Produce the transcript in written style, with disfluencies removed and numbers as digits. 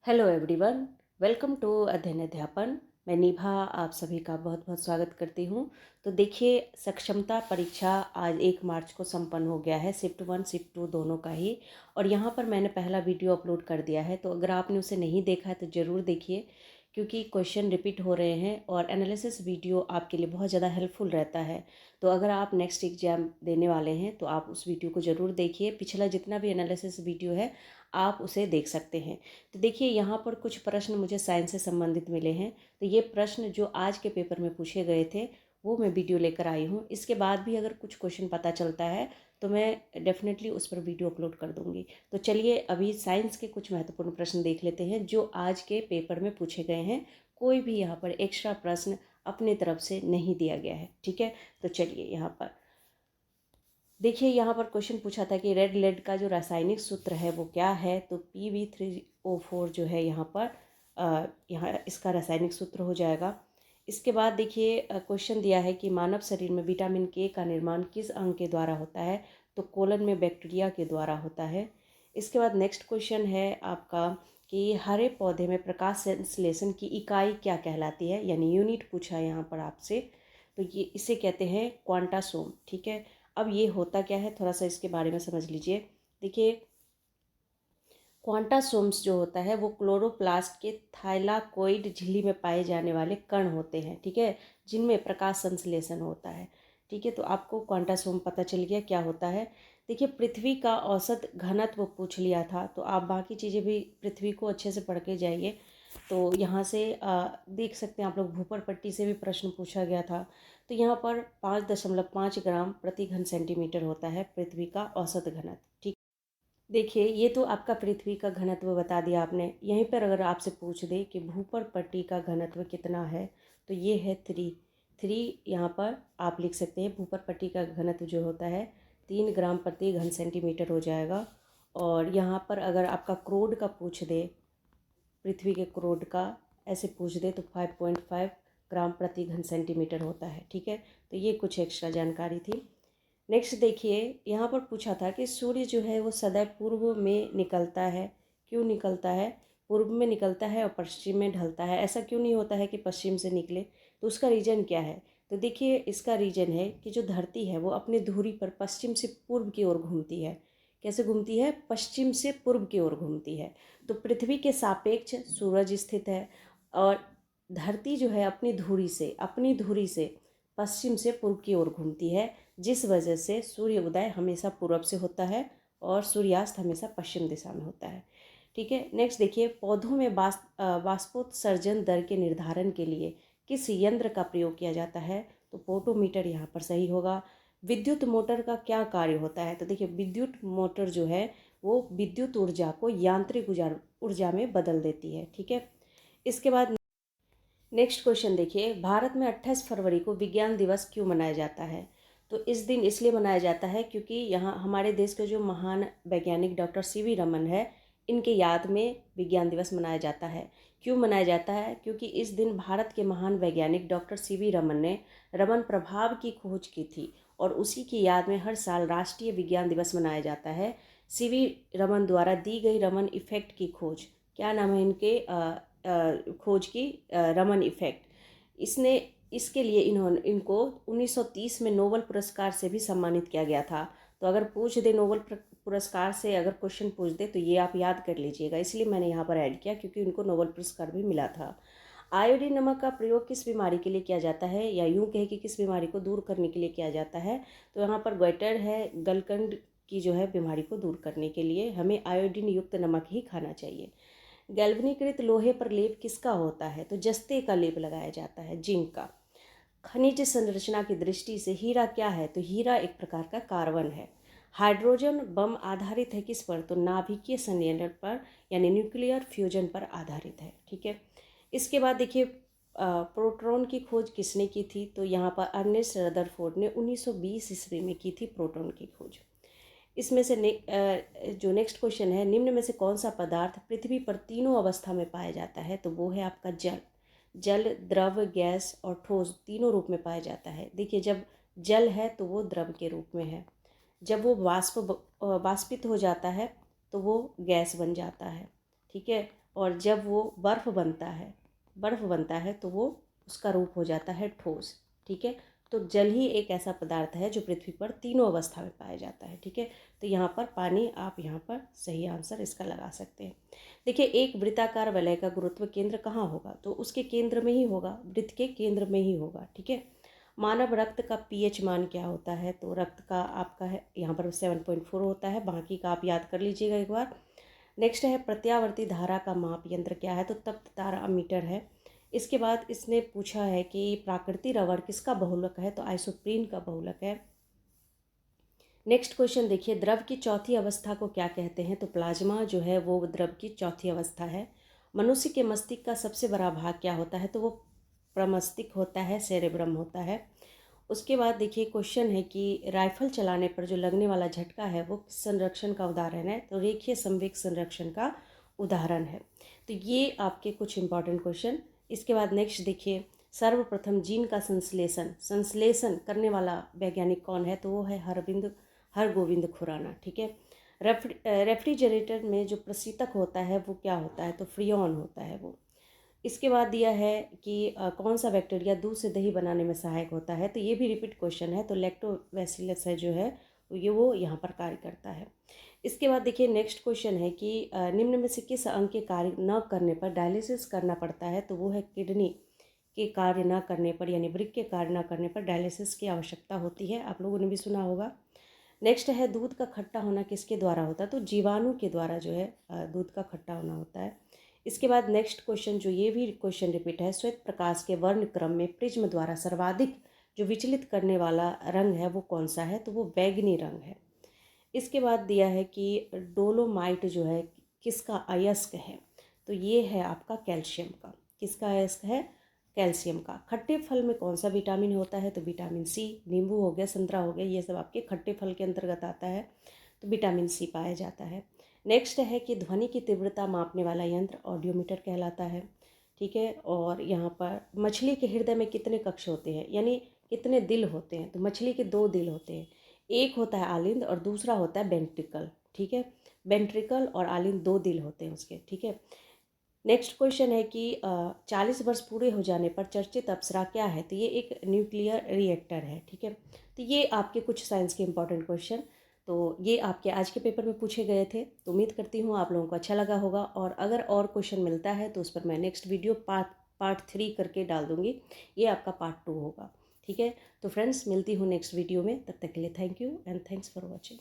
Hello everyone, welcome to अध्ययन अध्यापन। मैं निभा आप सभी का बहुत बहुत स्वागत करती हूँ। तो देखिए, सक्षमता परीक्षा आज 1 मार्च को संपन्न हो गया है, शिफ्ट 1 शिफ्ट 2 दोनों का ही। और यहाँ पर मैंने पहला वीडियो अपलोड कर दिया है, तो अगर आपने उसे नहीं देखा है तो ज़रूर देखिए, क्योंकि क्वेश्चन रिपीट हो रहे हैं और एनालिसिस वीडियो आपके लिए बहुत ज़्यादा हेल्पफुल रहता है। तो अगर आप नेक्स्ट एग्जाम देने वाले हैं तो आप उस वीडियो को ज़रूर देखिए। पिछला जितना भी एनालिसिस वीडियो है आप उसे देख सकते हैं। तो देखिए, यहाँ पर कुछ प्रश्न मुझे साइंस से संबंधित मिले हैं। तो ये प्रश्न जो आज के पेपर में पूछे गए थे वो मैं वीडियो लेकर आई हूँ। इसके बाद भी अगर कुछ क्वेश्चन पता चलता है तो मैं डेफिनेटली उस पर वीडियो अपलोड कर दूँगी। तो चलिए अभी साइंस के कुछ महत्वपूर्ण प्रश्न देख लेते हैं जो आज के पेपर में पूछे गए हैं। कोई भी यहाँ पर एक्स्ट्रा प्रश्न अपनी तरफ से नहीं दिया गया है, ठीक है। तो चलिए यहाँ पर देखिए, यहाँ पर क्वेश्चन पूछा था कि रेड लेड का जो रासायनिक सूत्र है वो क्या है। तो PB3O4 जो है यहाँ पर यहाँ इसका रासायनिक सूत्र हो जाएगा। इसके बाद देखिए, क्वेश्चन दिया है कि मानव शरीर में विटामिन के का निर्माण किस अंग के द्वारा होता है। तो कोलन में बैक्टीरिया के द्वारा होता है। इसके बाद नेक्स्ट क्वेश्चन है आपका कि हरे पौधे में प्रकाश संश्लेषण की इकाई क्या कहलाती है, यानी यूनिट पूछा है यहाँ पर आपसे। तो ये इसे कहते हैं क्वांटासोम, ठीक है। अब ये होता क्या है, थोड़ा सा इसके बारे में समझ लीजिए। देखिए, क्वांटासोम्स जो होता है वो क्लोरोप्लास्ट के थाइलाकोइड झिल्ली में पाए जाने वाले कण होते हैं, ठीक है, जिनमें प्रकाश संश्लेषण होता है, ठीक है। तो आपको क्वांटासोम पता चल गया क्या होता है। देखिए, पृथ्वी का औसत घनत्व पूछ लिया था, तो आप बाकी चीज़ें भी पृथ्वी को अच्छे से पढ़ के जाइए। तो यहाँ से देख सकते हैं आप लोग, भूपर पट्टी से भी प्रश्न पूछा गया था। तो यहाँ पर 5.5 ग्राम प्रति घन सेंटीमीटर होता है पृथ्वी का औसत घनत्व, ठीक। देखिए, ये तो आपका पृथ्वी का घनत्व बता दिया आपने। यहीं पर अगर आपसे पूछ दे कि भूपर पट्टी का घनत्व कितना है, तो ये है 3 यहाँ पर आप लिख सकते हैं। भूपर पट्टी का घनत्व जो होता है 3 ग्राम प्रति घन सेंटीमीटर हो जाएगा। और यहाँ पर अगर आपका क्रोड का पूछ दे, पृथ्वी के क्रोड का ऐसे पूछ दे, तो 5.5 ग्राम प्रति घन सेंटीमीटर होता है, ठीक है। तो ये कुछ एक्स्ट्रा जानकारी थी। नेक्स्ट देखिए, यहाँ पर पूछा था कि सूर्य जो है वो सदैव पूर्व में निकलता है। क्यों निकलता है? पूर्व में निकलता है और पश्चिम में ढलता है। ऐसा क्यों नहीं होता है कि पश्चिम से निकले? तो उसका रीज़न क्या है? तो देखिए, इसका रीज़न है कि जो धरती है वो अपनी धुरी पर पश्चिम से पूर्व की ओर घूमती है। कैसे घूमती है? पश्चिम से पूर्व की ओर घूमती है। तो पृथ्वी के सापेक्ष सूरज स्थित है और धरती जो है अपनी धुरी से पश्चिम से पूर्व की ओर घूमती है, जिस वजह से सूर्य उदय हमेशा पूर्व से होता है और सूर्यास्त हमेशा पश्चिम दिशा में होता है, ठीक है। नेक्स्ट देखिए, पौधों में बाष्पोत्सर्जन दर के निर्धारण के लिए किस यंत्र का प्रयोग किया जाता है। तो पोटोमीटर यहाँ पर सही होगा। विद्युत मोटर का क्या कार्य होता है। तो देखिए, विद्युत मोटर जो है वो विद्युत ऊर्जा को यांत्रिक ऊर्जा में बदल देती है, ठीक है। इसके बाद नेक्स्ट क्वेश्चन देखिए, भारत में 28 फरवरी को विज्ञान दिवस क्यों मनाया जाता है। तो इस दिन इसलिए मनाया जाता है क्योंकि यहाँ हमारे देश के जो महान वैज्ञानिक डॉक्टर CV रमन है, इनके याद में विज्ञान दिवस मनाया जाता है। क्यों मनाया जाता है? क्योंकि इस दिन भारत के महान वैज्ञानिक डॉक्टर CV रमन ने रमन प्रभाव की खोज की थी और उसी की याद में हर साल राष्ट्रीय विज्ञान दिवस मनाया जाता है। CV रमन द्वारा दी गई रमन इफेक्ट की खोज, क्या नाम है इनके खोज की? रमन इफेक्ट। इसने इसके लिए इनको 1930 में नोबेल पुरस्कार से भी सम्मानित किया गया था। तो अगर पूछ दे नोबेल पुरस्कार से अगर क्वेश्चन पूछ दे तो ये आप याद कर लीजिएगा, इसलिए मैंने यहाँ पर ऐड किया क्योंकि उनको नोबेल पुरस्कार भी मिला था। आयोडीन नमक का प्रयोग किस बीमारी के लिए किया जाता है, या यूं कहे कि किस बीमारी को दूर करने के लिए किया जाता है। तो यहाँ पर गोइटर है, गलकंड की जो है बीमारी को दूर करने के लिए हमें आयोडीन युक्त नमक ही खाना चाहिए। गैल्वनीकृत लोहे पर लेप किसका होता है। तो जस्ते का लेप लगाया जाता है, जिंक का। खनिज संरचना की दृष्टि से हीरा क्या है। तो हीरा एक प्रकार का कार्बन है। हाइड्रोजन बम आधारित है किस पर। तो नाभिकीय संयंत्र पर, यानी न्यूक्लियर फ्यूजन पर आधारित है, ठीक है। इसके बाद देखिए, प्रोटॉन की खोज किसने की थी। तो यहाँ पर अर्नेस्ट रदरफोर्ड ने 1920 ईस्वी में की थी प्रोटॉन की खोज। इसमें से जो नेक्स्ट क्वेश्चन है, निम्न में से कौन सा पदार्थ पृथ्वी पर तीनों अवस्था में पाया जाता है। तो वो है आपका जल। जल द्रव, गैस और ठोस तीनों रूप में पाया जाता है। देखिए, जब जल है तो वो द्रव के रूप में है, जब वो वाष्पित हो जाता है तो वो गैस बन जाता है, ठीक है। और जब वो बर्फ़ बनता है तो वो उसका रूप हो जाता है ठोस, ठीक है। तो जल ही एक ऐसा पदार्थ है जो पृथ्वी पर तीनों अवस्था में पाया जाता है, ठीक है। तो यहाँ पर पानी, आप यहाँ पर सही आंसर इसका लगा सकते हैं। देखिए, एक वृत्ताकार वलय का गुरुत्व केंद्र कहाँ होगा, तो उसके केंद्र में ही होगा, वृत्त के केंद्र में ही होगा, ठीक है। मानव रक्त का पीएच मान क्या होता है, तो रक्त का आपका है यहाँ पर 7.4 होता है, बाकी का आप याद कर लीजिएगा एक बार। नेक्स्ट है प्रत्यावर्ती धारा का माप यंत्र क्या है, तो तप्त तारा अमीटर है। इसके बाद इसने पूछा है कि प्राकृतिक रबड़ किसका बहुलक है, तो आइसोप्रीन का बहुलक है। नेक्स्ट क्वेश्चन देखिए, द्रव की चौथी अवस्था को क्या कहते हैं, तो प्लाज्मा जो है वो द्रव की चौथी अवस्था है। मनुष्य के मस्तिष्क का सबसे बड़ा भाग क्या होता है, तो वो प्रमस्तिष्क होता है, सेरेब्रम होता है। उसके बाद देखिए क्वेश्चन है कि राइफल चलाने पर जो लगने वाला झटका है वो किस संरक्षण का उदाहरण है, तो रेखीय संवेग संरक्षण का उदाहरण है। तो ये आपके कुछ इंपॉर्टेंट क्वेश्चन। इसके बाद नेक्स्ट देखिए, सर्वप्रथम जीन का संश्लेषण करने वाला वैज्ञानिक कौन है, तो वो है हरगोविंद खुराना, ठीक है। रेफ्रिजरेटर में जो प्रशीतक होता है वो क्या होता है, तो फ्रियोन होता है वो। इसके बाद दिया है कि कौन सा बैक्टीरिया दूध से दही बनाने में सहायक होता है, तो ये भी रिपीट क्वेश्चन है, तो लैक्टोबैसिलस है जो है वो यहाँ पर कार्य करता है। इसके बाद देखिए नेक्स्ट क्वेश्चन है कि निम्न में से किस अंग के कार्य न करने पर डायलिसिस करना पड़ता है, तो वो है किडनी के कार्य न करने पर, यानी वृक्क के कार्य न करने पर डायलिसिस की आवश्यकता होती है, आप लोगों ने भी सुना होगा। नेक्स्ट है दूध का खट्टा होना किसके द्वारा होता है, तो जीवाणु के द्वारा जो है दूध का खट्टा होना होता है। इसके बाद नेक्स्ट क्वेश्चन, जो ये भी क्वेश्चन रिपीट है, श्वेत प्रकाश के वर्ण क्रम में प्रिज्म द्वारा सर्वाधिक जो विचलित करने वाला रंग है वो कौन सा है, तो वो बैगनी रंग है। इसके बाद दिया है कि डोलोमाइट जो है किसका अयस्क है, तो ये है आपका कैल्शियम का। किसका अयस्क है, कैल्शियम का। खट्टे फल में कौन सा विटामिन होता है, तो विटामिन सी। नींबू हो गया, संतरा हो गया, ये सब आपके खट्टे फल के अंतर्गत आता है, तो विटामिन सी पाया जाता है। नेक्स्ट है कि ध्वनि की तीव्रता मापने वाला यंत्र ऑडियोमीटर कहलाता है, ठीक है। और यहाँ पर मछली के हृदय में कितने कक्ष होते हैं, यानी कितने दिल होते हैं, तो मछली के 2 दिल होते हैं, एक होता है आलिंद और दूसरा होता है वेंट्रिकल, ठीक है। वेंट्रिकल और आलिंद 2 दिल होते हैं उसके, ठीक है। नेक्स्ट क्वेश्चन है कि 40 वर्ष पूरे हो जाने पर चर्चित अप्सरा क्या है, तो ये एक न्यूक्लियर रिएक्टर है, ठीक है। तो ये आपके कुछ साइंस के इंपॉर्टेंट क्वेश्चन, तो ये आपके आज के पेपर में पूछे गए थे। तो उम्मीद करती हूँ आप लोगों को अच्छा लगा होगा, और अगर और क्वेश्चन मिलता है तो उस पर मैं नेक्स्ट वीडियो पार्ट 3 करके डाल दूँगी, ये आपका पार्ट 2 होगा, ठीक है। तो फ्रेंड्स, मिलती हूँ नेक्स्ट वीडियो में, तब तक के लिए thank you and thanks for watching.